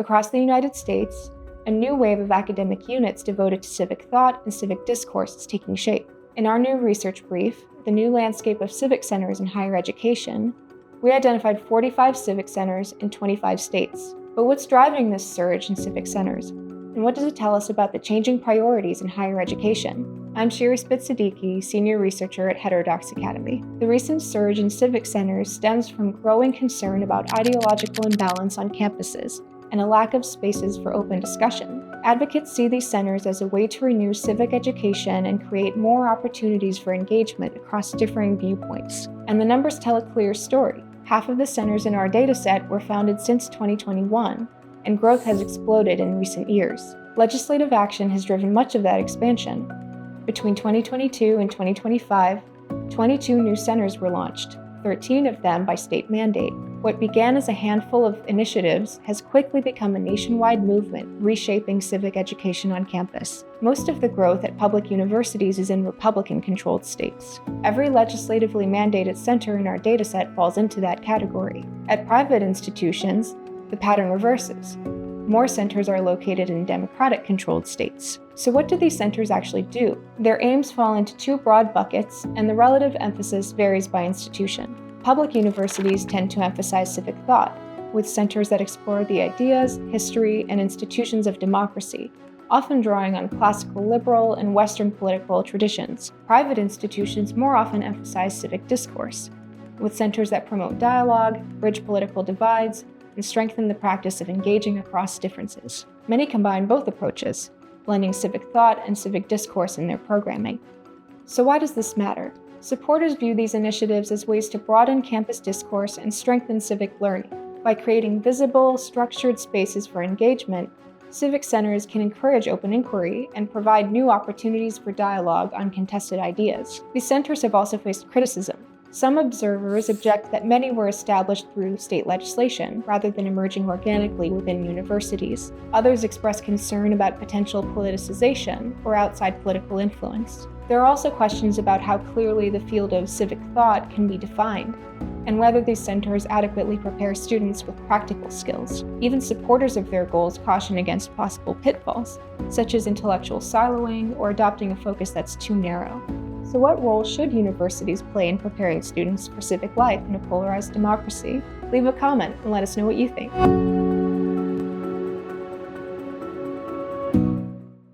Across the United States, a new wave of academic units devoted to civic thought and civic discourse is taking shape. In our new research brief, The New Landscape of Civic Centers in Higher Education, we identified 45 civic centers in 25 states. But what's driving this surge in civic centers? And what does it tell us about the changing priorities in higher education? I'm Shiri Spitz-Siddiqui, Senior Researcher at Heterodox Academy. The recent surge in civic centers stems from growing concern about ideological imbalance on campuses and a lack of spaces for open discussion. Advocates see these centers as a way to renew civic education and create more opportunities for engagement across differing viewpoints. And the numbers tell a clear story. Half of the centers in our dataset were founded since 2021, and growth has exploded in recent years. Legislative action has driven much of that expansion. Between 2022 and 2025, 22 new centers were launched, 13 of them by state mandate. What began as a handful of initiatives has quickly become a nationwide movement reshaping civic education on campus. Most of the growth at public universities is in Republican-controlled states. Every legislatively mandated center in our dataset falls into that category. At private institutions, the pattern reverses. More centers are located in Democratic-controlled states. So what do these centers actually do? Their aims fall into two broad buckets, and the relative emphasis varies by institution. Public universities tend to emphasize civic thought, with centers that explore the ideas, history, and institutions of democracy, often drawing on classical liberal and Western political traditions. Private institutions more often emphasize civic discourse, with centers that promote dialogue, bridge political divides, and strengthen the practice of engaging across differences. Many combine both approaches, blending civic thought and civic discourse in their programming. So why does this matter? Supporters view these initiatives as ways to broaden campus discourse and strengthen civic learning. By creating visible, structured spaces for engagement, civic centers can encourage open inquiry and provide new opportunities for dialogue on contested ideas. These centers have also faced criticism. Some observers object that many were established through state legislation rather than emerging organically within universities. Others express concern about potential politicization or outside political influence. There are also questions about how clearly the field of civic thought can be defined, and whether these centers adequately prepare students with practical skills. Even supporters of their goals caution against possible pitfalls, such as intellectual siloing or adopting a focus that's too narrow. So what role should universities play in preparing students for civic life in a polarized democracy? Leave a comment and let us know what you think.